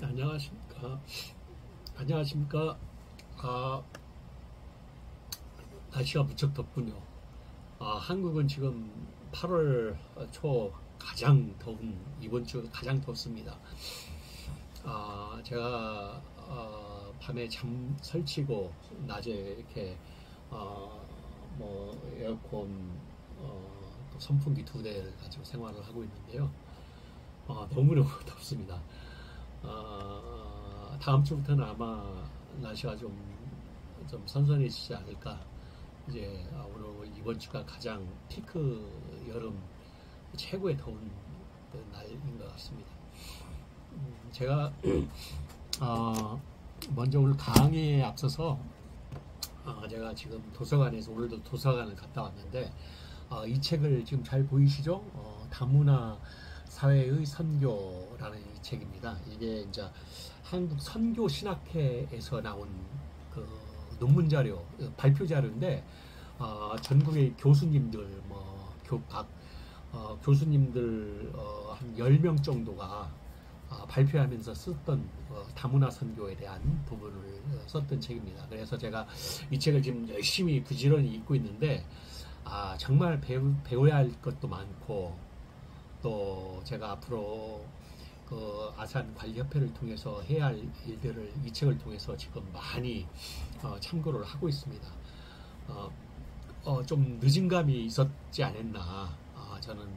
안녕하십니까. 안녕하십니까. 아, 날씨가 무척 덥군요. 한국은 지금 8월 초 가장 더운, 이번 주 가장 덥습니다. 제가 밤에 잠 설치고 낮에 이렇게 에어컨 또 선풍기 2대를 가지고 생활을 하고 있는데요. 너무너무 덥습니다. 다음 주부터는 아마 날씨가 좀 선선해지지 않을까. 이제 오늘 이번 주가 가장 피크 여름 최고의 더운 그 날인 것 같습니다. 제가 먼저 오늘 강의에 앞서서 제가 지금 도서관에서 오늘도 도서관을 갔다 왔는데 이 책을 지금 잘 보이시죠? 다문화 사회의 선교라는 이 책입니다. 이게 이제 한국 선교 신학회에서 나온 그 논문 자료, 발표 자료인데 전국의 교수님들 각 교수님들 한 10명 정도가 발표하면서 썼던 다문화 선교에 대한 부분을 썼던 책입니다. 그래서 제가 이 책을 지금 열심히 부지런히 읽고 있는데 정말 배워야 할 것도 많고 또 제가 앞으로 그 아산 관리협회를 통해서 해야 할 일들을 이 책을 통해서 지금 많이 참고를 하고 있습니다. 좀 늦은 감이 있었지 않았나. 저는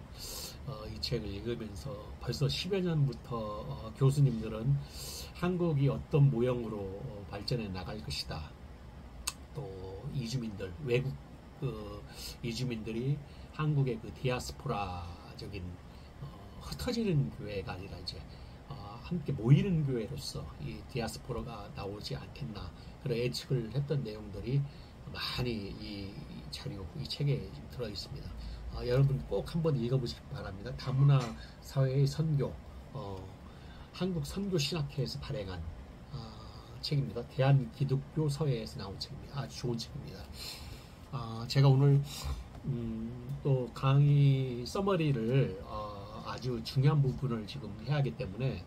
이 책을 읽으면서 벌써 10여 년부터 교수님들은 한국이 어떤 모형으로 발전해 나갈 것이다. 또 이주민들, 외국 이주민들이 한국의 그 디아스포라적인 흩어지는 교회가 아니라 이제 함께 모이는 교회로서 이 디아스포라가 나오지 않겠나 그런 예측을 했던 내용들이 많이 이 자료, 이 책에 들어 있습니다. 여러분 꼭 한번 읽어보시기 바랍니다. 다문화 사회의 선교, 한국 선교 신학회에서 발행한 책입니다. 대한기독교 서회에서 나온 책입니다. 아주 좋은 책입니다. 제가 오늘 또 강의 서머리를 아주 중요한 부분을 지금 해야 하기 때문에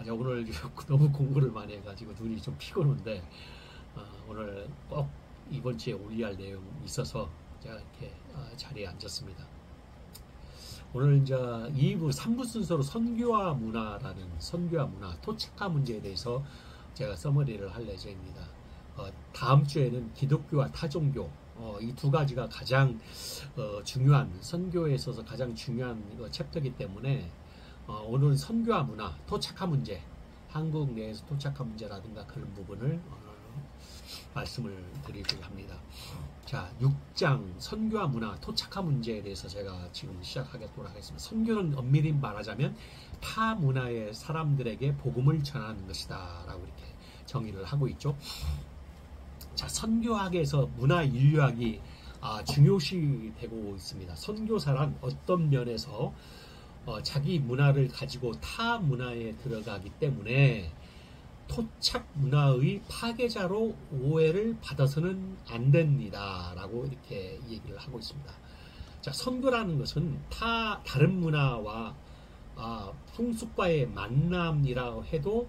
오늘 너무 공부를 많이 해가지고 눈이 좀 피곤한데 오늘 꼭 이번 주에 올려야 할 내용이 있어서 제가 이렇게 자리에 앉았습니다. 오늘 이제 2부, 3부 순서로 선교와 문화, 토착화 문제에 대해서 제가 서머리를 할 예정입니다. 다음 주에는 기독교와 타종교, 이 두 가지가 가장 중요한, 선교에 있어서 가장 중요한 챕터이기 때문에 오늘은 선교와 문화, 토착화 문제, 한국 내에서 토착화 문제라든가 그런 부분을 말씀을 드리려고 합니다. 자, 6장 선교와 문화, 토착화 문제에 대해서 제가 지금 시작하도록 하겠습니다. 선교는 엄밀히 말하자면 타 문화의 사람들에게 복음을 전하는 것이다 라고 이렇게 정의를 하고 있죠. 자, 선교학에서 문화 인류학이 중요시 되고 있습니다. 선교사란 어떤 면에서 자기 문화를 가지고 타 문화에 들어가기 때문에 토착 문화의 파괴자로 오해를 받아서는 안 됩니다 라고 이렇게 얘기를 하고 있습니다. 자, 선교라는 것은 다른 문화와 풍습과의 만남이라고 해도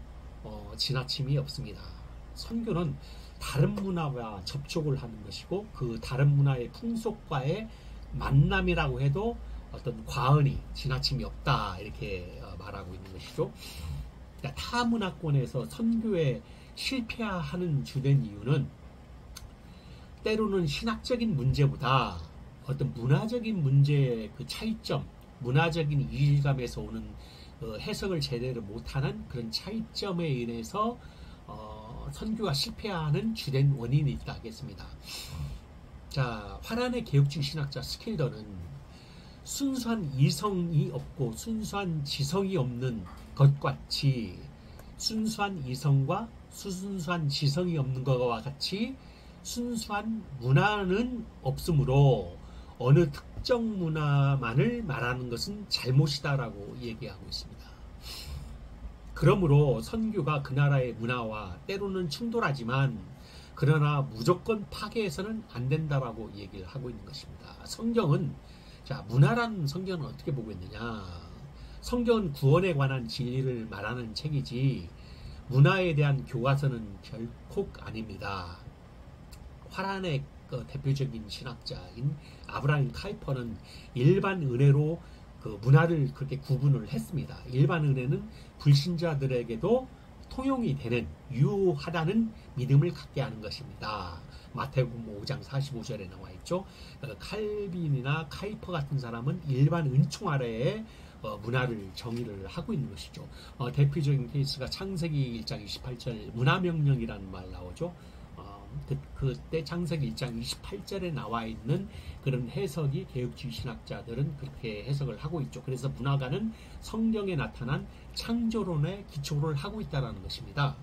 지나침이 없습니다. 선교는 다른 문화와 접촉을 하는 것이고 그 다른 문화의 풍속과의 만남이라고 해도 어떤 과언이 지나침이 없다 이렇게 말하고 있는 것이죠. 그러니까 타문화권에서 선교에 실패하는 주된 이유는 때로는 신학적인 문제보다 어떤 문화적인 문제의 그 차이점, 문화적인 이질감에서 오는 해석을 제대로 못하는 그런 차이점에 인해서 선교가 실패하는 주된 원인이 있다 하겠습니다. 자, 화란의 개혁주의 신학자 스킬더는 순수한 이성이 없고 순수한 지성이 없는 것 같이 순수한 이성과 순수한 지성이 없는 것과 같이 순수한 문화는 없으므로 어느 특정 문화만을 말하는 것은 잘못이다라고 얘기하고 있습니다. 그러므로 선교가 그 나라의 문화와 때로는 충돌하지만 그러나 무조건 파괴해서는 안 된다라고 얘기를 하고 있는 것입니다. 성경은 자, 문화라는 성경은 어떻게 보고 있느냐? 성경은 구원에 관한 진리를 말하는 책이지 문화에 대한 교과서는 결코 아닙니다. 화란의 대표적인 신학자인 아브라함 카이퍼는 일반 은혜로 그 문화를 그렇게 구분을 했습니다. 일반 은혜는 불신자들에게도 통용이 되는 유효하다는 믿음을 갖게 하는 것입니다. 마태복음 5장 45절에 나와 있죠. 칼빈이나 카이퍼 같은 사람은 일반 은총 아래에 문화를 정의를 하고 있는 것이죠. 대표적인 케이스가 창세기 1장 28절 문화명령이라는 말 나오죠. 그때 창세기 1장 28절에 나와 있는 그런 해석이 개혁주의 신학자들은 그렇게 해석을 하고 있죠. 그래서 문화가는 성경에 나타난 창조론에 기초를 하고 있다는 것입니다.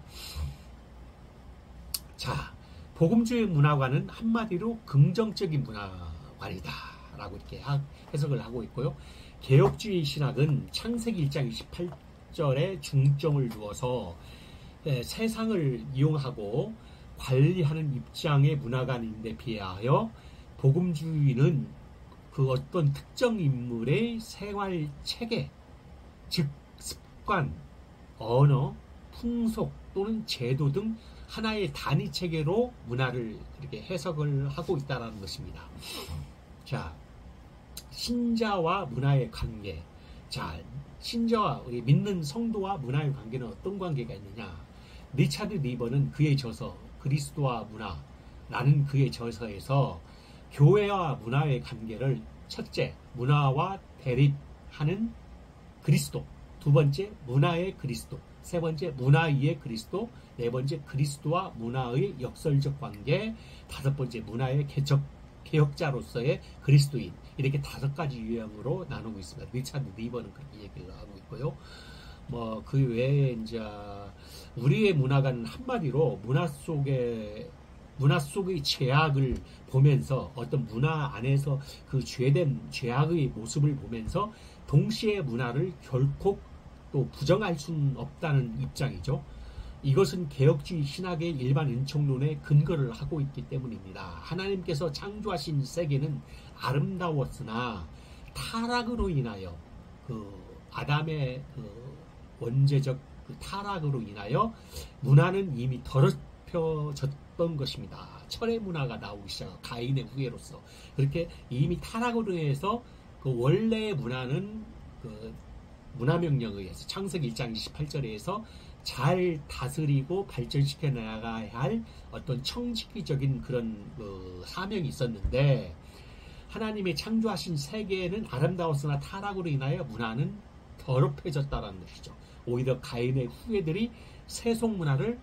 자, 복음주의 문화관은 한마디로 긍정적인 문화관이다 라고 이렇게 해석을 하고 있고요. 개혁주의 신학은 창세기 1장 28절에 중점을 두어서 세상을 이용하고 관리하는 입장의 문화관인데 비하여 복음주의는 그 어떤 특정 인물의 생활 체계, 즉 습관, 언어, 풍속 또는 제도 등 하나의 단위 체계로 문화를 이렇게 해석을 하고 있다는 것입니다. 자, 신자와 문화의 관계. 자, 신자와 우리 믿는 성도와 문화의 관계는 어떤 관계가 있느냐? 리차드 리버는 그의 저서 그리스도와 문화라는 그의 저서에서 교회와 문화의 관계를 첫째, 문화와 대립하는 그리스도, 두 번째, 문화의 그리스도, 세 번째, 문화 위의 그리스도, 네 번째, 그리스도와 문화의 역설적 관계, 다섯 번째, 문화의 개혁자로서의 그리스도인, 이렇게 다섯 가지 유형으로 나누고 있습니다. 리차드 리버는 그렇게 얘기를 하고 있고요. 그 외에 이제 우리의 문화가는 한마디로 문화 속의 죄악을 보면서 어떤 문화 안에서 그 죄된 죄악의 모습을 보면서 동시에 문화를 결코 또 부정할 수는 없다는 입장이죠. 이것은 개혁주의 신학의 일반 은총론에 근거를 하고 있기 때문입니다. 하나님께서 창조하신 세계는 아름다웠으나 타락으로 인하여 그 아담의 그 원죄적 그 타락으로 인하여 문화는 이미 더럽혀졌던 것입니다. 철의 문화가 나오기 시작하고 가인의 후예로서 그렇게 이미 타락으로 인해서 그 원래의 문화는 그 문화명령에 의해서 창세기 1장 28절에서 잘 다스리고 발전시켜 나가야 할 어떤 청지기적인 그런 그 사명이 있었는데 하나님의 창조하신 세계에는 아름다웠으나 타락으로 인하여 문화는 더럽혀졌다는 것이죠. 오히려 가인의 후예들이 세속 문화를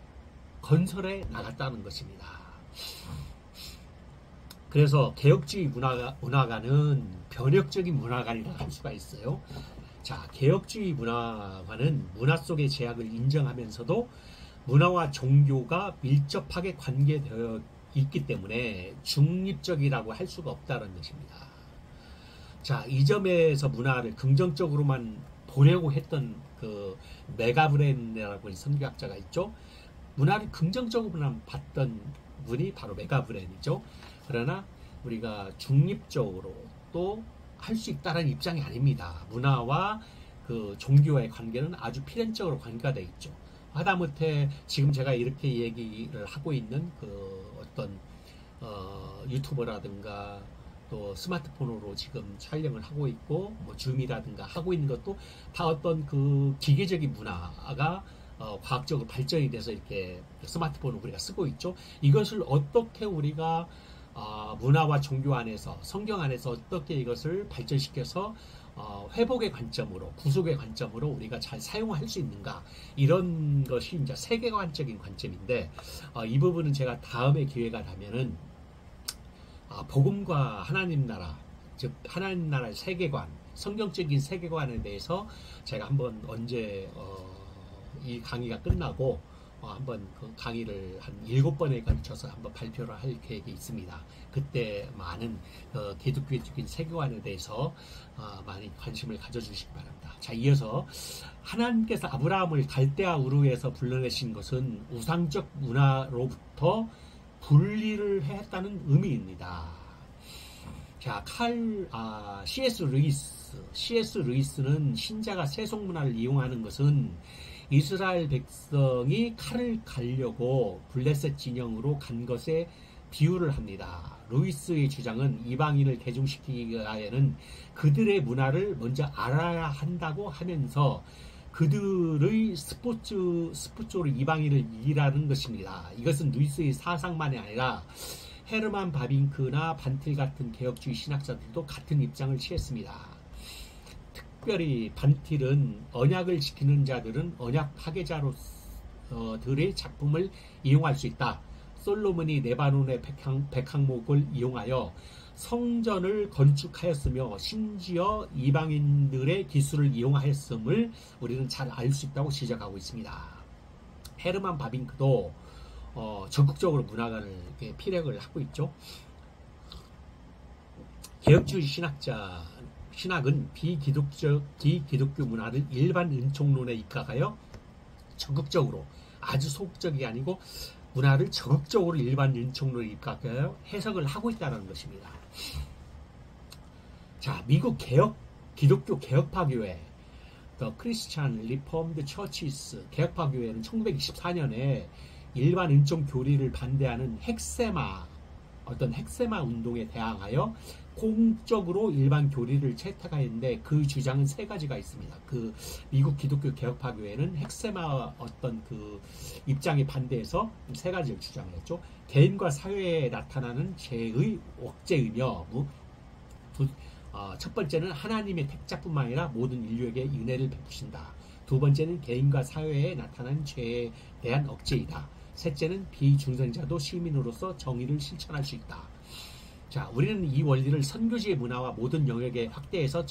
건설해 나갔다는 것입니다. 그래서 개혁주의 문화가는 변혁적인 문화관이라 할 수가 있어요. 자, 개혁주의 문화관은 문화 속의 제약을 인정하면서도 문화와 종교가 밀접하게 관계되어 있기 때문에 중립적이라고 할 수가 없다는 것입니다. 자, 이 점에서 문화를 긍정적으로만 보려고 했던 그 메가브렌이라고 하는 선교학자가 있죠. 문화를 긍정적으로만 봤던 분이 바로 메가브렌이죠. 그러나 우리가 중립적으로 또 할 수 있다는 입장이 아닙니다. 문화와 그 종교와의 관계는 아주 필연적으로 관계가 되어 있죠. 하다못해 지금 제가 이렇게 얘기를 하고 있는 그 어떤 유튜버라든가 또 스마트폰으로 지금 촬영을 하고 있고 뭐 줌이라든가 하고 있는 것도 다 어떤 그 기계적인 문화가 과학적으로 발전이 돼서 이렇게 스마트폰을 우리가 쓰고 있죠. 이것을 어떻게 우리가 문화와 종교 안에서 성경 안에서 어떻게 이것을 발전시켜서 회복의 관점으로 구속의 관점으로 우리가 잘 사용할 수 있는가 이런 것이 이제 세계관적인 관점인데 이 부분은 제가 다음에 기회가 되면은 복음과 하나님 나라 즉 하나님 나라의 세계관 성경적인 세계관에 대해서 제가 한번 언제 이 강의가 끝나고 한번 그 강의를 한 7번에 걸쳐서 한번 발표를 할 계획이 있습니다. 그때 많은 기독교적인 세계관에 대해서 많이 관심을 가져주시기 바랍니다. 자, 이어서 하나님께서 아브라함을 갈대아 우르에서 불러내신 것은 우상적 문화로부터 분리를 했다는 의미입니다. 자, C.S. 루이스는 신자가 세속 문화를 이용하는 것은 이스라엘 백성이 칼을 갈려고 블레셋 진영으로 간 것에 비유를 합니다. 루이스의 주장은 이방인을 대중시키기 위하여는 그들의 문화를 먼저 알아야 한다고 하면서 그들의 스포츠로 이방인을 이기라는 것입니다. 이것은 루이스의 사상만이 아니라 헤르만 바빙크나 반틀 같은 개혁주의 신학자들도 같은 입장을 취했습니다. 특별히 반틸은 언약을 지키는 자들은 언약 파괴자들의 작품을 이용할 수 있다. 솔로몬이 레바논의 백항목을 이용하여 성전을 건축하였으며 심지어 이방인들의 기술을 이용하였음을 우리는 잘 알 수 있다고 지적하고 있습니다. 헤르만 바빙크도 적극적으로 문화관을 피력을 하고 있죠. 개혁주의 신학은 비기독교 문화를 일반 은총론에 입각하여 적극적으로, 아주 소극적이 아니고 문화를 적극적으로 일반 은총론에 입각하여 해석을 하고 있다는 것입니다. 자, 미국 기독교 개혁파 교회 The Christian Reformed Churches 개혁파 교회는 1924년에 일반 은총 교리를 반대하는 어떤 헥세마 운동에 대항하여 공적으로 일반 교리를 채택하였는데 그 주장은 세 가지가 있습니다. 그 미국 기독교 개혁파 교회는 헥세마 어떤 그 입장에 반대해서 세 가지를 주장했죠. 개인과 사회에 나타나는 죄의 억제이며 첫 번째는 하나님의 택자뿐만 아니라 모든 인류에게 은혜를 베푸신다. 두 번째는 개인과 사회에 나타난 죄에 대한 억제이다. 셋째는 비중생자도 시민으로서 정의를 실천할 수 있다. 자, 우리는 이 원리를 선교지의 문화와 모든 영역에 확대해서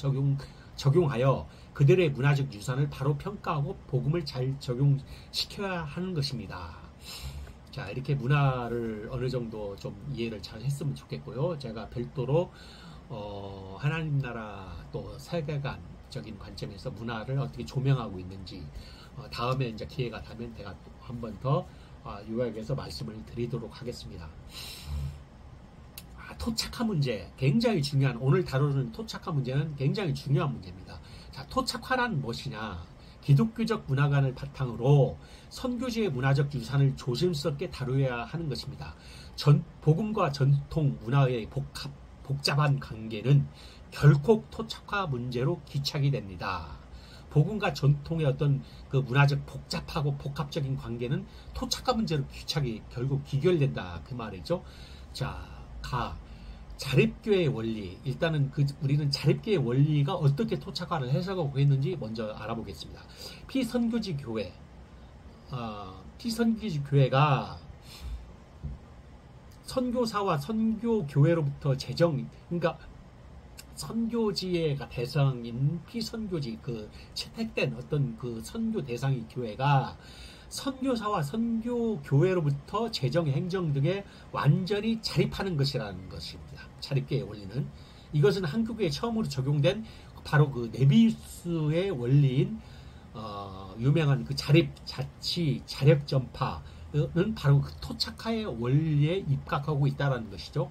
적용하여 그들의 문화적 유산을 바로 평가하고 복음을 잘 적용시켜야 하는 것입니다. 자, 이렇게 문화를 어느 정도 좀 이해를 잘 했으면 좋겠고요. 제가 별도로 하나님 나라 또 세계관적인 관점에서 문화를 어떻게 조명하고 있는지 다음에 이제 기회가 되면 제가 한 번 더 요약해서 말씀을 드리도록 하겠습니다. 토착화 문제 굉장히 중요한, 오늘 다루는 토착화 문제는 굉장히 중요한 문제입니다. 자, 토착화란 무엇이냐? 기독교적 문화관을 바탕으로 선교지의 문화적 유산을 조심스럽게 다루어야 하는 것입니다. 복음과 전통 문화의 복잡한 관계는 결코 토착화 문제로 귀착이 됩니다. 복음과 전통의 어떤 그 문화적 복잡하고 복합적인 관계는 토착화 문제로 귀착이 결국 귀결된다, 그 말이죠. 자, 자립교회의 원리. 일단은 우리는 자립교회의 원리가 어떻게 토착화를 해석하고 있는지 먼저 알아보겠습니다. 피선교지 교회가 선교사와 선교교회로부터 그러니까 선교지의 대상인 피선교지, 채택된 어떤 선교 대상의 교회가 선교사와 선교교회로부터 재정, 행정 등에 완전히 자립하는 것이라는 것입니다. 자립계의 원리는. 이것은 한국에 처음으로 적용된 바로 네비우스의 원리인 유명한 자립, 자치, 자력 전파는 바로 토착화의 원리에 입각하고 있다는 것이죠.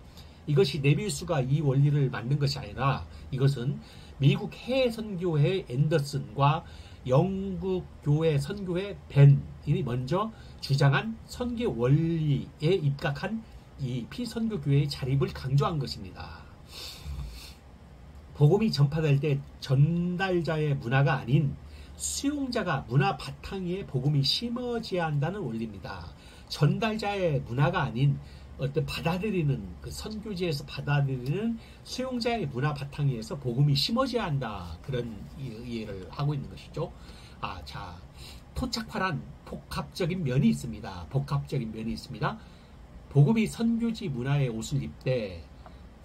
이것이 네비우스가 이 원리를 만든 것이 아니라 이것은 미국 해외 선교회 앤더슨과 영국 교회 선교회 벤이 먼저 주장한 선교 원리에 입각한 이 피선교교회의 자립을 강조한 것입니다. 복음이 전파될 때 전달자의 문화가 아닌 수용자가 문화 바탕 위에 복음이 심어져야 한다는 원리입니다. 전달자의 문화가 아닌 어떤 받아들이는 선교지에서 받아들이는 수용자의 문화 바탕 위에서 복음이 심어져야 한다, 그런 이해를 하고 있는 것이죠. 자, 토착화란 복합적인 면이 있습니다. 복음이 선교지 문화의 옷을 입되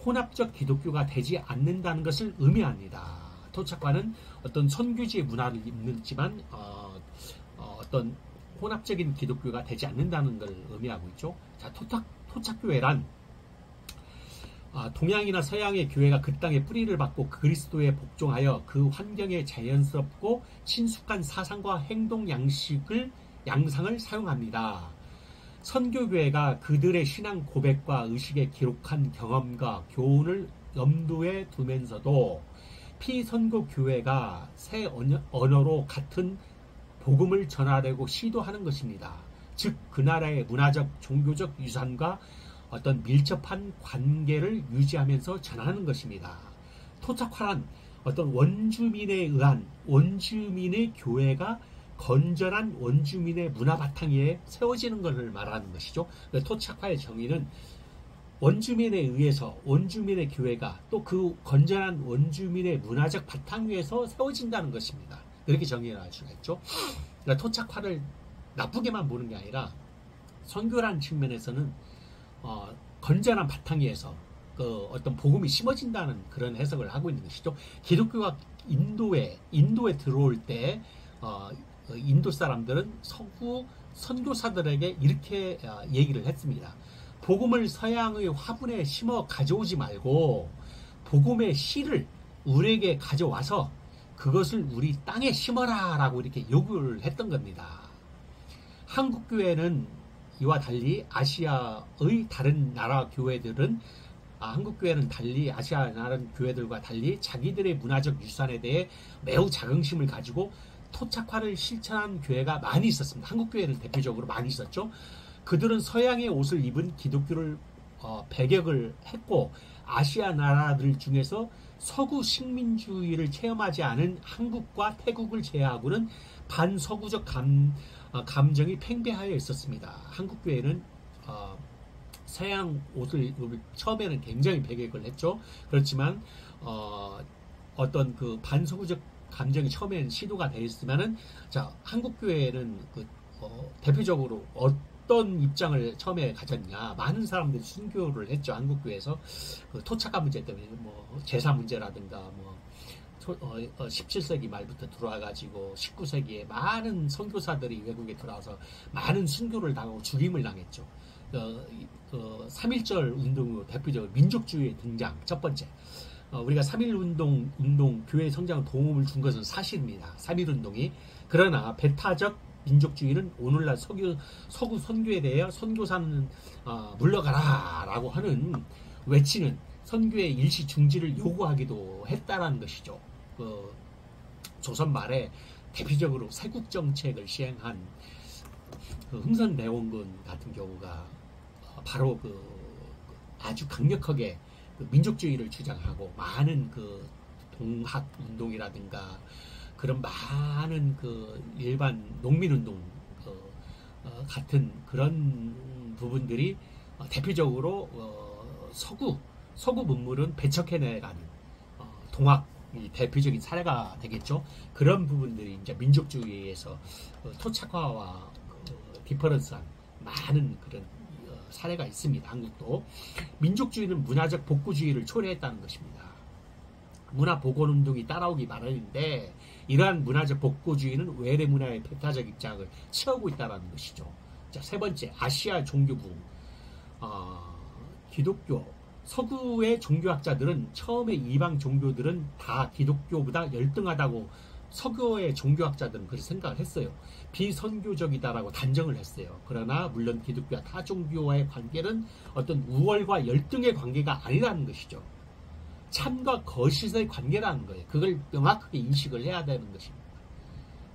혼합적 기독교가 되지 않는다는 것을 의미합니다. 토착화는 어떤 선교지의 문화를 입는지만 어떤 혼합적인 기독교가 되지 않는다는 걸 의미하고 있죠. 자, 토착교회란 동양이나 서양의 교회가 그 땅에 뿌리를 받고 그리스도에 복종하여 그 환경에 자연스럽고 친숙한 사상과 행동 양상을 사용합니다. 선교교회가 그들의 신앙 고백과 의식에 기록한 경험과 교훈을 염두에 두면서도 피선교 교회가 새 언어로 같은 복음을 전하려고 시도하는 것입니다. 즉 그 나라의 문화적, 종교적 유산과 어떤 밀접한 관계를 유지하면서 전하는 것입니다. 토착화란 어떤 원주민에 의한 원주민의 교회가 건전한 원주민의 문화 바탕 위에 세워지는 것을 말하는 것이죠. 토착화의 정의는 원주민에 의해서 원주민의 교회가 또 그 건전한 원주민의 문화적 바탕 위에서 세워진다는 것입니다. 그렇게 정의를 할 수가 있죠. 그러니까 토착화를 나쁘게만 보는 게 아니라 선교라는 측면에서는 건전한 바탕 위에서 그 어떤 복음이 심어진다는 그런 해석을 하고 있는 것이죠. 기독교가 인도에 들어올 때 인도 사람들은 서구 선교사들에게 이렇게 얘기를 했습니다. 복음을 서양의 화분에 심어 가져오지 말고 복음의 씨를 우리에게 가져와서 그것을 우리 땅에 심어라 라고 이렇게 요구를 했던 겁니다. 한국교회는 이와 달리 아시아의 다른 나라 교회들은 한국교회는 달리 아시아 나라 교회들과 달리 자기들의 문화적 유산에 대해 매우 자긍심을 가지고 토착화를 실천한 교회가 많이 있었습니다. 한국교회는 대표적으로 많이 있었죠. 그들은 서양의 옷을 입은 기독교를 배격을 했고 아시아 나라들 중에서 서구 식민주의를 체험하지 않은 한국과 태국을 제외하고는 반서구적 감정이 팽배하여 있었습니다. 한국교회는 서양 옷을 처음에는 굉장히 배격을 했죠. 그렇지만 어떤 그 반서구적 감정이 처음에는 시도가 되었으면은 한국교회는 대표적으로 어떤 입장을 처음에 가졌냐. 많은 사람들이 순교를 했죠. 한국교회에서 토착화 문제 때문에 제사 문제라든가 17세기 말부터 들어와가지고 19세기에 많은 선교사들이 외국에 들어와서 많은 순교를 당하고 죽임을 당했죠. 3.1절 운동으로 대표적으로 민족주의의 등장 첫 번째. 우리가 3.1운동 교회의 성장에 도움을 준 것은 사실입니다. 3.1운동이. 그러나 배타적 민족주의는 오늘날 서구 선교에 대해 선교사는 물러가라 라고 하는 외치는 선교의 일시 중지를 요구하기도 했다라는 것이죠. 조선 말에 대표적으로 세국 정책을 시행한 흥선대원군 같은 경우가 바로 아주 강력하게 민족주의를 주장하고 많은 동학 운동이라든가 그런 많은 일반 농민운동 같은 그런 부분들이 대표적으로 서구 문물은 배척해내가는 동학이 대표적인 사례가 되겠죠. 그런 부분들이 이제 민족주의에서 토착화와 디퍼런스한 많은 그런 사례가 있습니다. 한국도. 민족주의는 문화적 복구주의를 초래했다는 것입니다. 문화복원운동이 따라오기 마련인데 이러한 문화적 복구주의는 외래 문화의 배타적 입장을 취하고 있다는 것이죠. 세 번째, 아시아 종교부. 기독교. 서구의 종교학자들은 처음에 이방 종교들은 다 기독교보다 열등하다고 서구의 종교학자들은 그렇게 생각을 했어요. 비선교적이다라고 단정을 했어요. 그러나 물론 기독교와 타 종교와의 관계는 어떤 우월과 열등의 관계가 아니라는 것이죠. 참과 거짓의 관계라는 거예요. 그걸 명확하게 인식을 해야 되는 것입니다.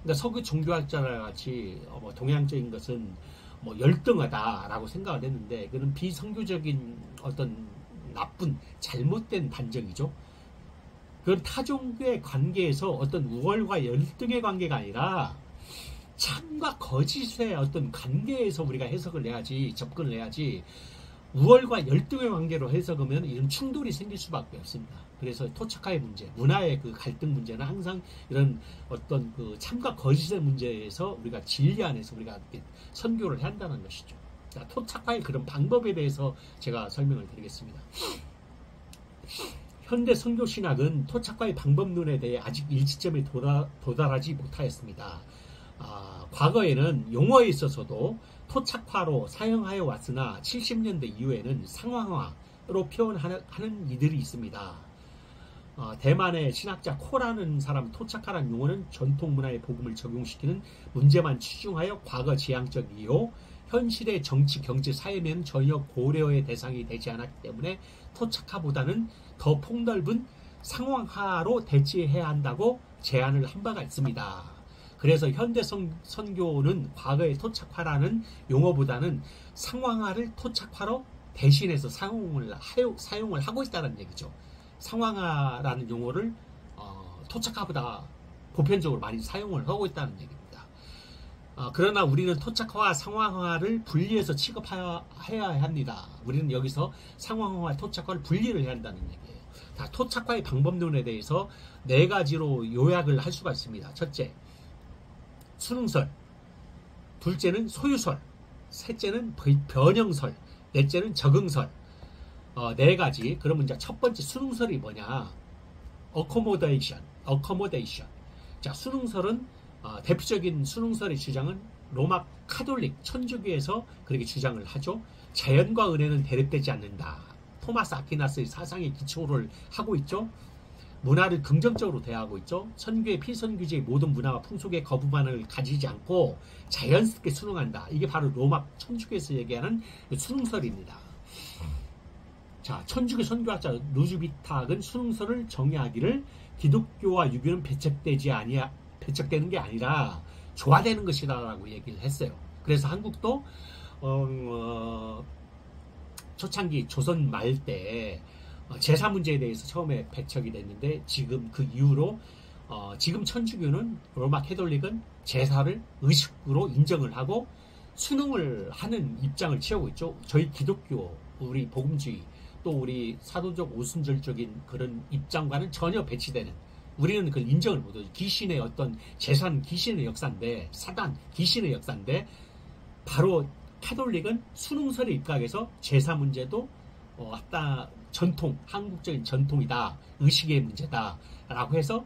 그러니까 서구 종교학자와 같이 동양적인 것은 열등하다라고 생각을 했는데 그는 비선교적인 어떤 나쁜 잘못된 단정이죠. 그건 타종교의 관계에서 어떤 우월과 열등의 관계가 아니라 참과 거짓의 어떤 관계에서 우리가 해석을 해야지, 접근을 해야지, 우월과 열등의 관계로 해석하면 이런 충돌이 생길 수밖에 없습니다. 그래서 토착화의 문제, 문화의 갈등 문제는 항상 이런 어떤 참과 거짓의 문제에서 우리가 진리 안에서 우리가 선교를 해야 한다는 것이죠. 자, 토착화의 그런 방법에 대해서 제가 설명을 드리겠습니다. 현대 선교신학은 토착화의 방법론에 대해 아직 일치점에 도달하지 못하였습니다. 과거에는 용어에 있어서도 토착화로 사용하여 왔으나 70년대 이후에는 상황화로 표현하는 이들이 있습니다. 대만의 신학자 코라는 사람 토착화라는 용어는 전통 문화의 복음을 적용시키는 문제만 치중하여 과거 지향적이요 현실의 정치, 경제, 사회면 전혀 고려의 대상이 되지 않았기 때문에 토착화보다는 더 폭넓은 상황화로 대치해야 한다고 제안을 한 바가 있습니다. 그래서 현대 선교는 과거의 토착화라는 용어보다는 상황화를 토착화로 대신해서 사용을 하고 있다는 얘기죠. 상황화라는 용어를 토착화보다 보편적으로 많이 사용을 하고 있다는 얘기입니다. 그러나 우리는 토착화와 상황화를 분리해서 취급해야 합니다. 우리는 여기서 상황화와 토착화를 분리를 해야 한다는 얘기예요. 자, 토착화의 방법론에 대해서 4가지로 요약을 할 수가 있습니다. 첫째, 수능설. 둘째는 소유설. 셋째는 변형설. 넷째는 적응설. 4가지. 그러면 이제 첫 번째 수능설이 뭐냐? accommodation. 자, 수능설은 대표적인 수능설의 주장은 로마 카톨릭 천주교에서 그렇게 주장을 하죠. 자연과 은혜는 대립되지 않는다. 토마스 아퀴나스의 사상에 기초를 하고 있죠. 문화를 긍정적으로 대하고 있죠. 선교의 필선교지의 모든 문화와 풍속의 거부만을 가지지 않고 자연스럽게 수능한다. 이게 바로 로마 천주교에서 얘기하는 수능설입니다. 자, 천주교 선교학자 루즈비탁은 수능설을 정의하기를 기독교와 유교는 배척되는 게 아니라 조화되는 것이다라고 얘기를 했어요. 그래서 한국도 초창기 조선 말 때 제사 문제에 대해서 처음에 배척이 됐는데 지금 그 이후로 지금 천주교는 로마 캐톨릭은 제사를 의식으로 인정을 하고 수능을 하는 입장을 취하고 있죠. 저희 기독교, 우리 복음주의 또 우리 사도적 오순절적인 그런 입장과는 전혀 배치되는, 우리는 그걸 인정을 못하죠. 귀신의 어떤 재산, 귀신의 역사인데, 사단, 귀신의 역사인데, 바로 캐톨릭은 수능설에 입각해서 제사 문제도 전통, 한국적인 전통이다, 의식의 문제다 라고 해서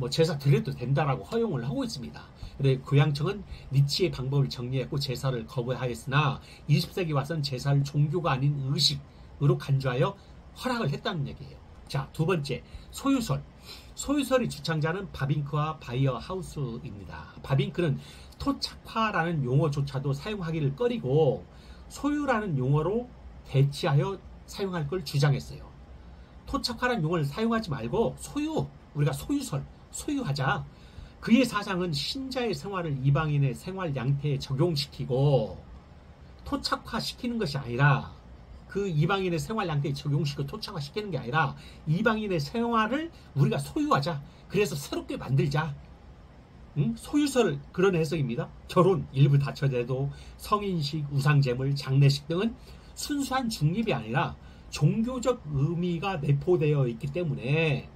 제사 드려도 된다라고 허용을 하고 있습니다. 그런데 교양청은 니치의 방법을 정리했고 제사를 거부하였으나 20세기 와서는 제사를 종교가 아닌 의식으로 간주하여 허락을 했다는 얘기예요. 자, 두 번째, 소유설. 소유설의 주창자는 바빙크와 바이어 하우스입니다. 바빙크는 토착화라는 용어조차도 사용하기를 꺼리고 소유라는 용어로 대치하여 사용할 걸 주장했어요. 토착화라는 용어를 사용하지 말고 우리가 소유하자. 그의 사상은 신자의 생활을 이방인의 생활 양태에 적용시키고 토착화시키는 것이 아니라, 그 이방인의 생활 양태에 적용시키고 토착화시키는 게 아니라 이방인의 생활을 우리가 소유하자. 그래서 새롭게 만들자. 소유설, 그런 해석입니다. 결혼, 일부 다처제도, 성인식, 우상제물, 장례식 등은 순수한 중립이 아니라 종교적 의미가 내포되어 있기 때문에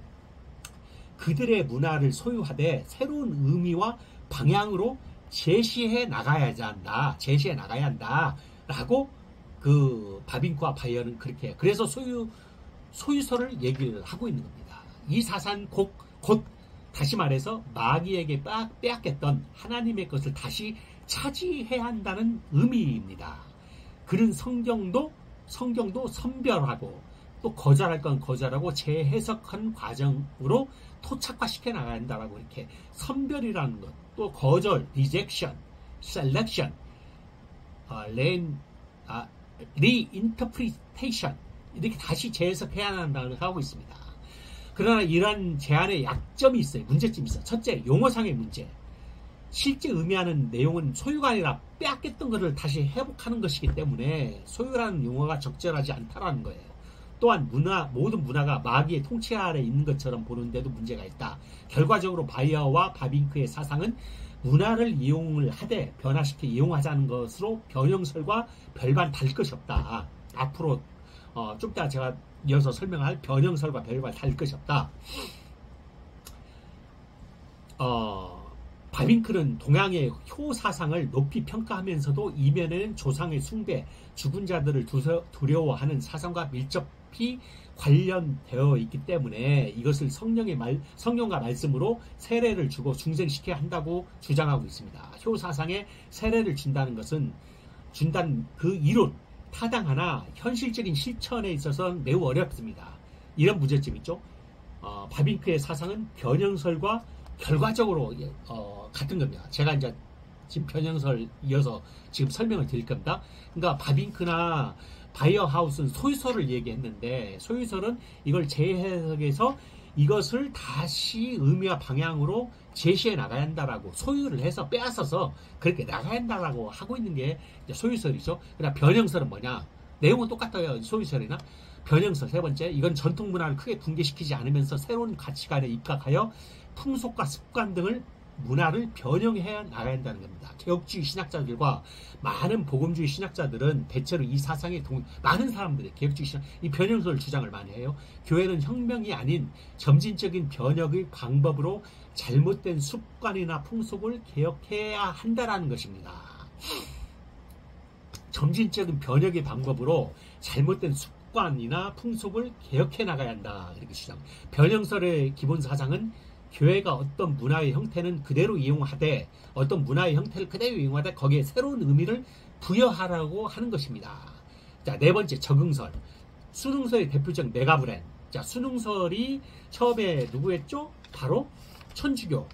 그들의 문화를 소유하되 새로운 의미와 방향으로 제시해 나가야 한다. 라고 그 바빙크와 바이어는 그렇게 해요. 그래서 소유설을 얘기를 하고 있는 겁니다. 이 사상 곧 다시 말해서 마귀에게 빼앗겼던 하나님의 것을 다시 차지해야 한다는 의미입니다. 그는 성경도 선별하고 또 거절할 건 거절하고 재해석한 과정으로 토착화시켜 나가야 한다라고, 이렇게 선별이라는 것, 또 거절, rejection, selection, reinterpretation, 이렇게 다시 재해석해야 한다고 하고 있습니다. 그러나 이러한 제안에 약점이 있어요. 문제점이 있어요. 첫째, 용어상의 문제. 실제 의미하는 내용은 소유가 아니라 빼앗겼던 것을 다시 회복하는 것이기 때문에 소유라는 용어가 적절하지 않다라는 거예요. 또한 모든 문화가 마귀의 통치 아래 있는 것처럼 보는데도 문제가 있다. 결과적으로 바이어와 바빙크의 사상은 문화를 이용을 하되 변화시켜 이용하자는 것으로 변형설과 별반 다를 것이 없다. 앞으로 좀 이따 제가 이어서 설명할 변형설과 별반 다를 것이 없다. 바빙크는 동양의 효 사상을 높이 평가하면서도 이면에는 조상의 숭배, 죽은 자들을 두려워하는 사상과 밀접히 관련되어 있기 때문에 이것을 성령과 말씀으로 세례를 주고 중생시켜야 한다고 주장하고 있습니다. 효 사상에 세례를 준다는 그 이론, 타당하나 현실적인 실천에 있어서는 매우 어렵습니다. 이런 문제점이 있죠. 바빙크의 사상은 변형설과 결과적으로 같은 겁니다. 제가 이제 지금 변형설 이어서 지금 설명을 드릴 겁니다. 그러니까 바빙크나 바이어하우스는 소유설을 얘기했는데, 소유설은 이걸 재해석해서 이것을 다시 의미와 방향으로 제시해 나가야 한다라고, 소유를 해서 빼앗아서 그렇게 나가야 한다라고 하고 있는 게 소유설이죠. 그러나 변형설은 뭐냐? 내용은 똑같아요. 소유설이나 변형설. 세 번째, 이건 전통 문화를 크게 붕괴시키지 않으면서 새로운 가치관에 입각하여 풍속과 습관 등을 문화를 변형해 나가야 한다는 겁니다. 개혁주의 신학자들과 많은 복음주의 신학자들은 대체로 이 사상에 많은 사람들이 개혁주의 신학, 이 변형설 주장을 많이 해요. 교회는 혁명이 아닌 점진적인 변혁의 방법으로 잘못된 습관이나 풍속을 개혁해야 한다라는 것입니다. 점진적인 변혁의 방법으로 잘못된 습관이나 풍속을 개혁해 나가야 한다. 이렇게 주장. 변형설의 기본 사상은 교회가 어떤 문화의 형태는 그대로 이용하되, 어떤 문화의 형태를 그대로 이용하되 거기에 새로운 의미를 부여하라고 하는 것입니다. 자, 네 번째, 적응설. 수능설의 대표적 메가브랜. 자, 수능설이 처음에 누구였죠? 바로 천주교.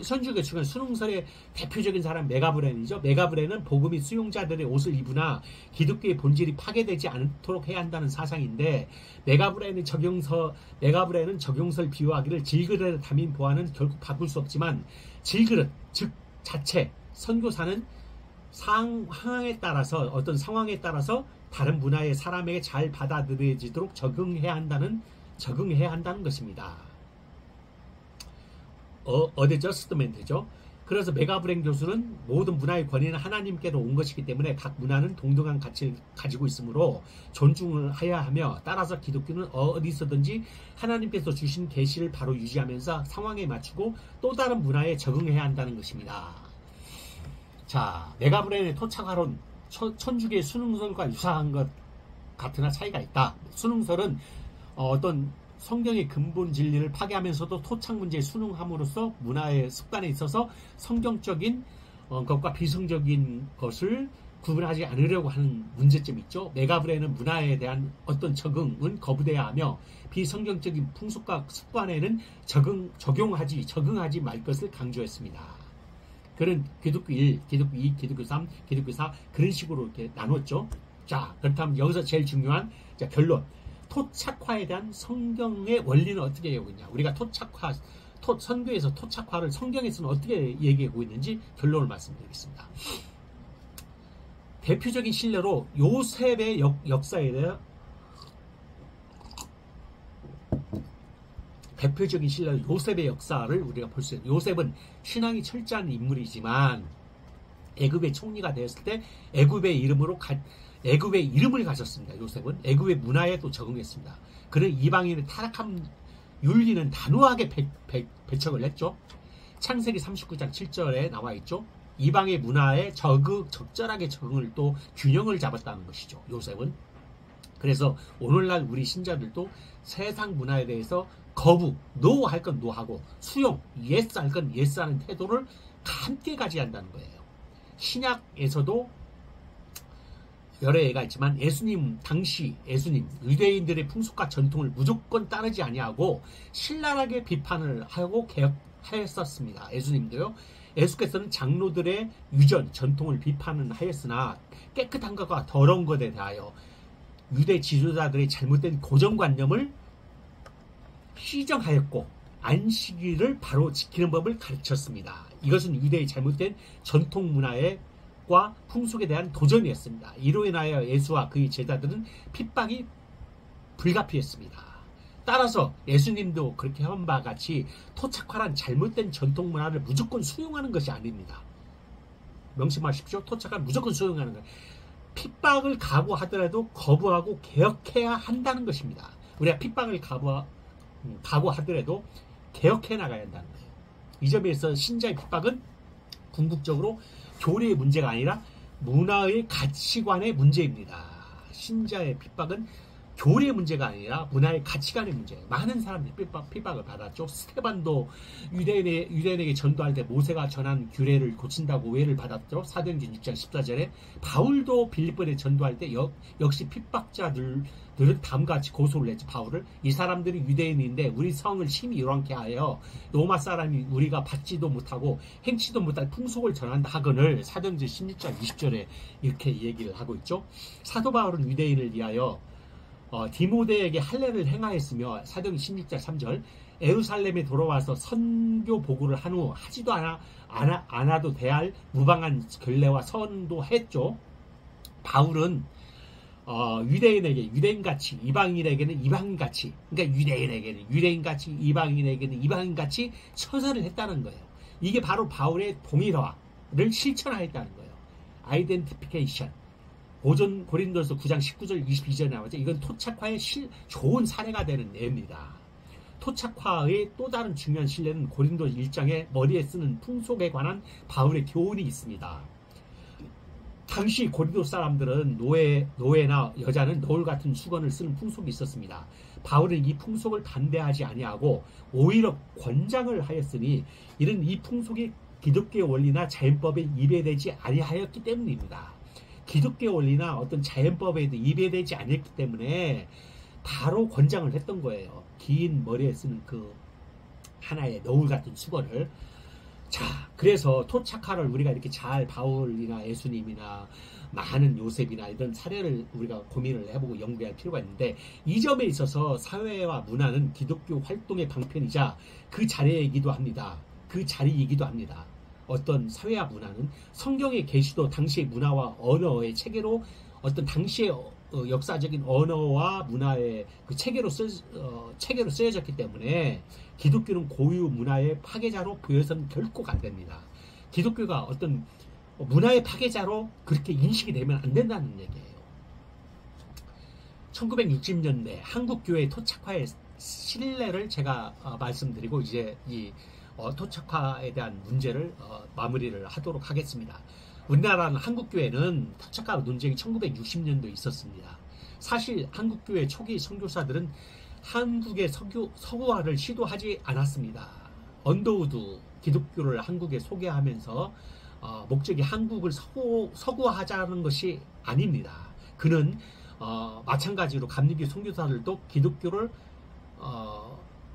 천주교 측은 수능설의 대표적인 사람 메가브랜이죠. 메가브랜은 복음이 수용자들의 옷을 입으나 기독교의 본질이 파괴되지 않도록 해야 한다는 사상인데, 메가브랜은 적용설 비유하기를 질그릇에 담인 보안은 결국 바꿀 수 없지만, 질그릇 즉 자체 선교사는 상황에 따라서, 어떤 상황에 따라서 다른 문화의 사람에게 잘 받아들여지도록 적응해야 한다는 것입니다. 어드저스트먼트죠. 그래서 메가브랜 교수는 모든 문화의 권위는 하나님께로 온 것이기 때문에 각 문화는 동등한 가치를 가지고 있으므로 존중을 해야 하며, 따라서 기독교는 어디서든지 하나님께서 주신 계시를 바로 유지하면서 상황에 맞추고 또 다른 문화에 적응해야 한다는 것입니다. 자, 메가브랜의 토착화론, 천주교의 수능설과 유사한 것 같으나 차이가 있다. 수능설은 어떤 성경의 근본 진리를 파괴하면서도 토착 문제에 순응함으로써 문화의 습관에 있어서 성경적인 것과 비성적인 것을 구분하지 않으려고 하는 문제점이 있죠. 메가브랜은 문화에 대한 어떤 적응은 거부돼야 하며, 비성경적인 풍속과 습관에는 적용하지 말 것을 강조했습니다. 그는 기독교 1, 기독교 2, 기독교 3, 기독교 4 그런 식으로 이렇게 나눴죠. 자, 그렇다면 여기서 제일 중요한 결론. 토착화에 대한 성경의 원리는 어떻게 얘기하고 있냐. 우리가 선교에서 토착화를 성경에서는 어떻게 얘기하고 있는지 결론을 말씀드리겠습니다. 대표적인 신뢰로 요셉의 역사에 대해, 대표적인 신뢰로 요셉의 역사를 우리가 볼 수 있어요. 요셉은 신앙이 철저한 인물이지만 애굽의 총리가 되었을 때 애굽의 이름을 가졌습니다. 요셉은 애굽의 문화에도 적응했습니다. 그는 이방인의 타락한 윤리는 단호하게 배척을 했죠. 창세기 39장 7절에 나와 있죠. 이방의 문화에 적절하게 적응을 또 균형을 잡았다는 것이죠. 요셉은. 그래서 오늘날 우리 신자들도 세상 문화에 대해서 거부, 노 할 건 노하고 수용, 예스 할 건 예스 하는 태도를 함께 가져야 한다는 거예요. 신약에서도 여러 예가 있지만 당시 예수님, 유대인들의 풍속과 전통을 무조건 따르지 아니하고 신랄하게 비판을 하고 개혁하였었습니다. 예수님도요. 예수께서는 장로들의 유전, 전통을 비판은 하였으나 깨끗한 것과 더러운 것에 대하여 유대 지도자들의 잘못된 고정관념을 시정하였고 안식일을 바로 지키는 법을 가르쳤습니다. 이것은 유대의 잘못된 전통 문화에 과 풍속에 대한 도전이었습니다. 이로 인하여 예수와 그의 제자들은 핍박이 불가피했습니다. 따라서 예수님도 그렇게 한 바 같이 토착화란 잘못된 전통 문화를 무조건 수용하는 것이 아닙니다. 명심하십시오. 토착화는 무조건 수용하는 거예요. 핍박을 각오하더라도 거부하고 개혁해야 한다는 것입니다. 우리가 핍박을 각오하더라도 개혁해 나가야 한다는 거예요. 이 점에서 신자의 핍박은 궁극적으로 교리의 문제가 아니라 문화의 가치관의 문제입니다. 신자의 핍박은 교리의 문제가 아니라 문화의 가치관의 문제. 많은 사람들이 핍박을 받았죠. 스테반도 유대인에게 전도할 때 모세가 전한 규례를 고친다고 오해를 받았죠. 사도행전 6장 14절에 바울도 빌립보에 전도할 때 역시 핍박자들은 다음과 같이 고소를 했죠. 바울을 이 사람들이 유대인인데 우리 성을 심히 요란케 하여 로마 사람이 우리가 받지도 못하고 행치도 못할 풍속을 전한다 하거늘 사도행전 16장 20절에 이렇게 얘기를 하고 있죠. 사도 바울은 유대인을 위하여 디모데에게 할례를 행하였으며 사도행전 16장 3절 예루살렘에 돌아와서 선교 보고를 한 후 하지도 않아도 대할 무방한 결례와 선도했죠. 바울은 유대인에게 유대인같이 이방인에게는 이방인같이 그러니까 유대인에게는 유대인같이 이방인에게는 이방인같이 처사를 했다는 거예요. 이게 바로 바울의 동일화를 실천하였다는 거예요. 아이덴티피케이션. 고린도서 9장 19절 22절에 나오죠. 이건 토착화의 좋은 사례가 되는 예입니다. 토착화의 또 다른 중요한 신뢰는 고린도 1장에 머리에 쓰는 풍속에 관한 바울의 교훈이 있습니다. 당시 고린도 사람들은 노예나 여자는 너울 같은 수건을 쓰는 풍속이 있었습니다. 바울은 이 풍속을 반대하지 아니하고 오히려 권장을 하였으니 이는 이 풍속이 기독교의 원리나 자연법에 위배되지 아니하였기 때문입니다. 기독교 원리나 어떤 자연법에도 위배되지 않았기 때문에 바로 권장을 했던 거예요. 긴 머리에 쓰는 그 하나의 너울 같은 수건을. 자, 그래서 토착화를 우리가 이렇게 잘 바울이나 예수님이나 많은 요셉이나 이런 사례를 우리가 고민을 해보고 연구할 필요가 있는데 이 점에 있어서 사회와 문화는 기독교 활동의 방편이자 그 자리이기도 합니다. 그 자리이기도 합니다. 어떤 사회와 문화는 성경의 계시도 당시의 문화와 언어의 체계로 어떤 당시의 역사적인 언어와 문화의 그 체계로 쓰여졌기 때문에 기독교는 고유 문화의 파괴자로 보여서는 결코 안 됩니다. 기독교가 어떤 문화의 파괴자로 그렇게 인식이 되면 안 된다는 얘기예요. 1960년대 한국교회 토착화의 신뢰를 제가 말씀드리고 이제 이 토착화에 대한 문제를 마무리를 하도록 하겠습니다. 우리나라는 한국교회는 토착화 논쟁이 1960년도에 있었습니다. 사실 한국교회 초기 선교사들은 한국의 서구화를 시도하지 않았습니다. 언더우드 기독교를 한국에 소개하면서 목적이 한국을 서구화하자는 것이 아닙니다. 그는 마찬가지로 감리교 선교사들도 기독교를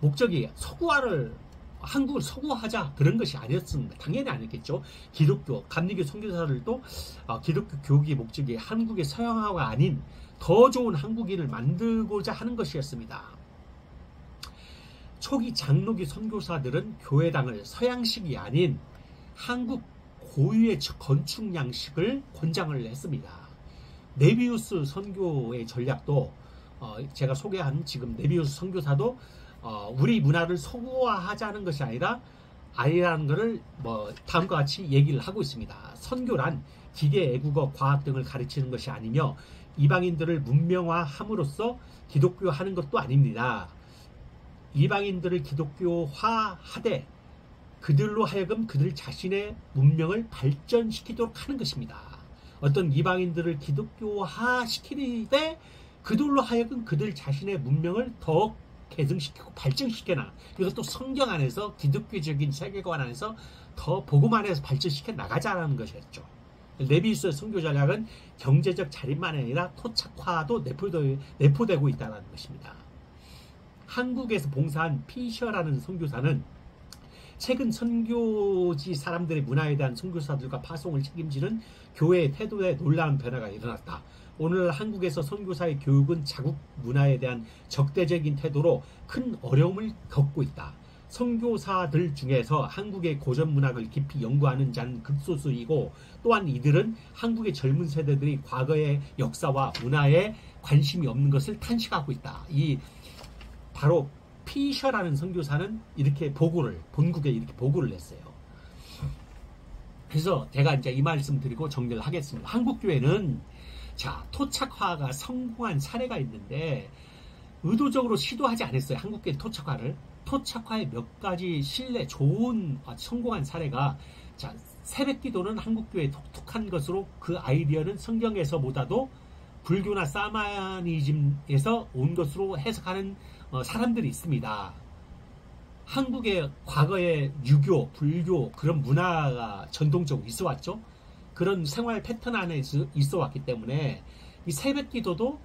목적이 한국을 서구화하자 그런 것이 아니었습니다. 당연히 아니겠죠. 감리교 선교사들도 기독교 교육의 목적이 한국의 서양화가 아닌 더 좋은 한국인을 만들고자 하는 것이었습니다. 초기 장로교 선교사들은 교회당을 서양식이 아닌 한국 고유의 건축 양식을 권장을 했습니다. 네비우스 선교의 전략도 제가 소개한 지금 네비우스 선교사도 우리 문화를 서구화하자는 것이 아니라는 것을 다음과 같이 얘기를 하고 있습니다. 선교란 기계, 애국어, 과학 등을 가르치는 것이 아니며 이방인들을 문명화함으로써 기독교화하는 것도 아닙니다. 이방인들을 기독교화하되 그들로 하여금 그들 자신의 문명을 발전시키도록 하는 것입니다. 어떤 이방인들을 기독교화시키되 그들로 하여금 그들 자신의 문명을 더 개성시키고 발전시켜나. 이것도 성경 안에서 기독교적인 세계관 안에서 더 복음 안에서 발전시켜 나가자라는 것이었죠. 네비우스의 선교 전략은 경제적 자립만 아니라 토착화도 내포되고 있다는 것입니다. 한국에서 봉사한 피셔라는 선교사는 최근 선교지 사람들의 문화에 대한 선교사들과 파송을 책임지는 교회의 태도에 놀라운 변화가 일어났다. 오늘 한국에서 선교사의 교육은 자국 문화에 대한 적대적인 태도로 큰 어려움을 겪고 있다. 선교사들 중에서 한국의 고전 문학을 깊이 연구하는 자는 극소수이고 또한 이들은 한국의 젊은 세대들이 과거의 역사와 문화에 관심이 없는 것을 탄식하고 있다. 바로 피셔라는 선교사는 이렇게 본국에 이렇게 보고를 했어요. 그래서 제가 이제 이 말씀 드리고 정리를 하겠습니다. 한국교회는 토착화가 성공한 사례가 있는데 의도적으로 시도하지 않았어요. 한국교회 토착화의 몇 가지 좋은 성공한 사례가 새벽기도는 한국교회에 독특한 것으로 그 아이디어는 성경에서보다도 불교나 사마니즘에서 온 것으로 해석하는 사람들이 있습니다. 한국의 과거에 유교, 불교 그런 문화가 전통적으로 있어 왔죠. 그런 생활 패턴 안에 있어 왔기 때문에 이 새벽기도도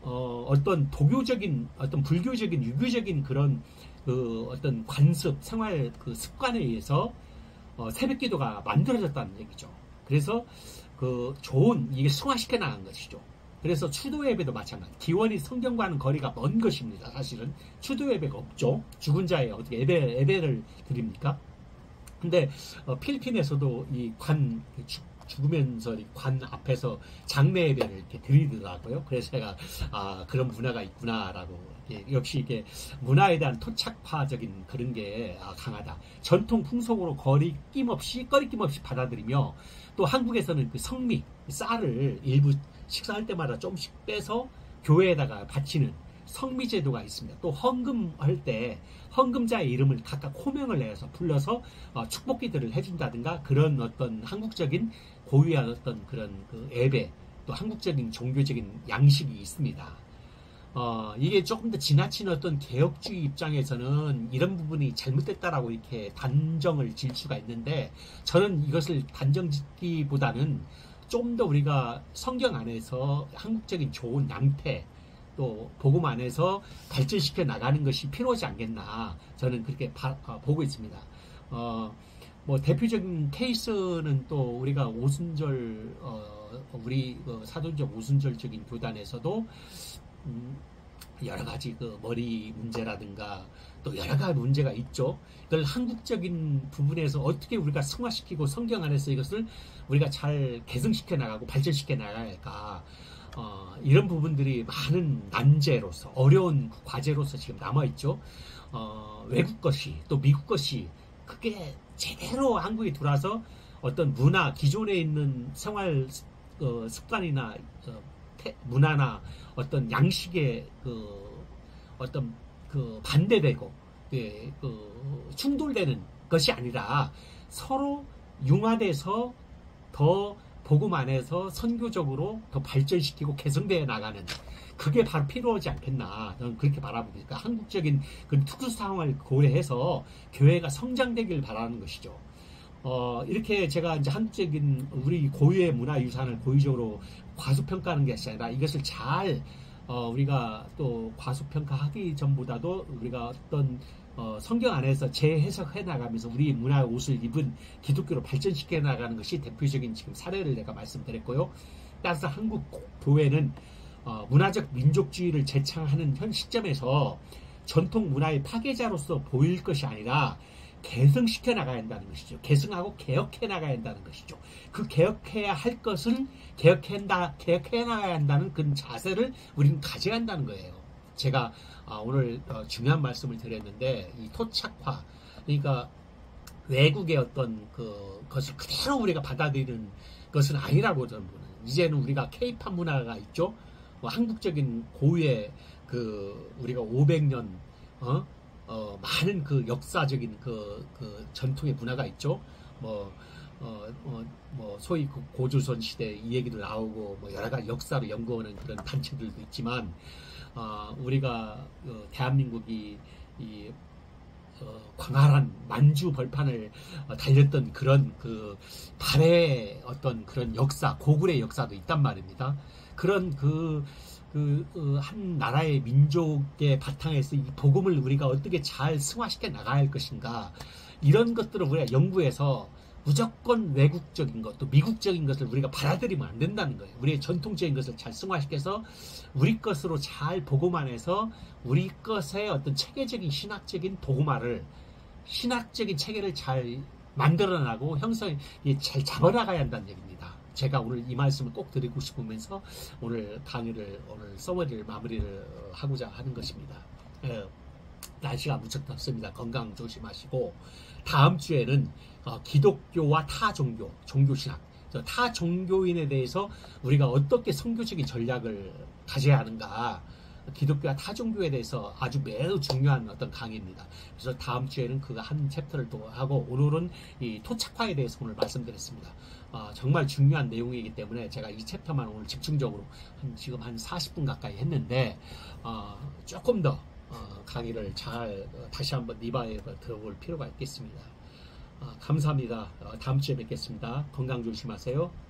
어떤 도교적인, 어떤 불교적인, 유교적인 그런 그 어떤 관습, 생활 그 습관에 의해서 새벽기도가 만들어졌다는 얘기죠. 그래서 그 좋은 이게 승화시켜 나간 것이죠. 그래서 추도 예배도 마찬가지. 기원이 성경과는 거리가 먼 것입니다. 사실은 추도 예배가 없죠. 죽은 자에 어떻게 예배를 드립니까? 근데 필리핀에서도 이 죽으면서 이 관 앞에서 장례 예배를 이렇게 드리더라고요. 그래서 제가 그런 문화가 있구나라고, 역시 이게 문화에 대한 토착화적인 그런 게 강하다. 전통 풍속으로 꺼리낌 없이 받아들이며, 또 한국에서는 그 성미, 쌀을 일부 식사할 때마다 조금씩 빼서 교회에다가 바치는 성미제도가 있습니다. 또 헌금할 때 헌금자의 이름을 각각 호명을 내서 불러서 축복기도를 해준다든가, 그런 어떤 한국적인 고유한 어떤 그런 그 예배, 또 한국적인 종교적인 양식이 있습니다. 이게 조금 더 지나친 어떤 개혁주의 입장에서는 이런 부분이 잘못됐다라고 이렇게 단정을 질 수가 있는데, 저는 이것을 단정 짓기보다는 좀 더 우리가 성경 안에서 한국적인 좋은 양태, 또 복음 안에서 발전시켜 나가는 것이 필요하지 않겠나, 저는 그렇게 보고 있습니다. 뭐 대표적인 케이스는 또 우리가 오순절, 우리 사도적 오순절적인 교단에서도 여러 가지 그 머리 문제라든가 또 여러 가지 문제가 있죠. 이걸 한국적인 부분에서 어떻게 우리가 승화시키고 성경 안에서 이것을 우리가 잘 개성시켜 나가고 발전시켜 나가야 할까. 이런 부분들이 많은 난제로서, 어려운 과제로서 지금 남아있죠. 외국 것이, 또 미국 것이, 그게 제대로 한국에 들어와서 어떤 문화, 기존에 있는 생활 습관이나 문화나 어떤 양식에 어떤 반대되고 충돌되는 것이 아니라 서로 융화돼서 더 복음 안에서 선교적으로 더 발전시키고 개성되어 나가는, 그게 바로 필요하지 않겠나, 저는 그렇게 바라봅니다. 한국적인 그 특수 상황을 고려해서 교회가 성장되길 바라는 것이죠. 이렇게 제가 이제 한국적인 우리 고유의 문화유산을 고유적으로 과소평가하는 것이 아니라, 이것을 잘 우리가 또 과소평가하기 전보다도 우리가 어떤 성경 안에서 재해석해 나가면서 우리 문화의 옷을 입은 기독교로 발전시켜 나가는 것이 대표적인 지금 사례를 내가 말씀드렸고요. 따라서 한국 교회는 문화적 민족주의를 제창하는 현 시점에서 전통 문화의 파괴자로서 보일 것이 아니라 개성시켜 나가야 한다는 것이죠. 개성하고 개혁해 나가야 한다는 것이죠. 그 개혁해야 할 것을 개혁해 나가야 한다는 그런 자세를 우리는 가져야 한다는 거예요. 제가 오늘 중요한 말씀을 드렸는데, 이 토착화, 그러니까 외국의 어떤 것을 그대로 우리가 받아들이는 것은 아니라고 저는 보는. 이제는 우리가 케이팝 문화가 있죠. 한국적인 고유의 우리가 500년 많은 그 역사적인 전통의 문화가 있죠. 소위 고조선 시대 이 얘기도 나오고, 여러 가지 역사를 연구하는 그런 단체들도 있지만, 우리가 대한민국이 이 광활한 만주 벌판을 달렸던 그런 달의 어떤 그런 역사, 고굴의 역사도 있단 말입니다. 그런 한 나라의 민족의 바탕에서 이 복음을 우리가 어떻게 잘 승화시켜 나가야 할 것인가, 이런 것들을 우리가 연구해서 무조건 외국적인 것, 또 미국적인 것을 우리가 받아들이면 안 된다는 거예요. 우리의 전통적인 것을 잘 승화시켜서 우리 것으로 잘 복음화해서 우리 것의 어떤 체계적인 신학적인 복음화를, 신학적인 체계를 잘 만들어나고 잘 잡아나가야 한다는 얘기입니다. 제가 오늘 이 말씀을 꼭 드리고 싶으면서 오늘 강의를, 오늘 서머리를 마무리를 하고자 하는 것입니다. 날씨가 무척 덥습니다. 건강 조심하시고, 다음 주에는 기독교와 타 종교, 종교신학, 타 종교인에 대해서 우리가 어떻게 선교적인 전략을 가져야 하는가, 기독교와 타종교에 대해서 아주 매우 중요한 어떤 강의입니다. 그래서 다음 주에는 그 한 챕터를 또 하고, 오늘은 이 토착화에 대해서 오늘 말씀드렸습니다. 정말 중요한 내용이기 때문에 제가 이 챕터만 오늘 집중적으로 지금 한 40분 가까이 했는데, 조금 더 강의를 잘 다시 한번 리바이벌 들어볼 필요가 있겠습니다. 감사합니다. 다음 주에 뵙겠습니다. 건강 조심하세요.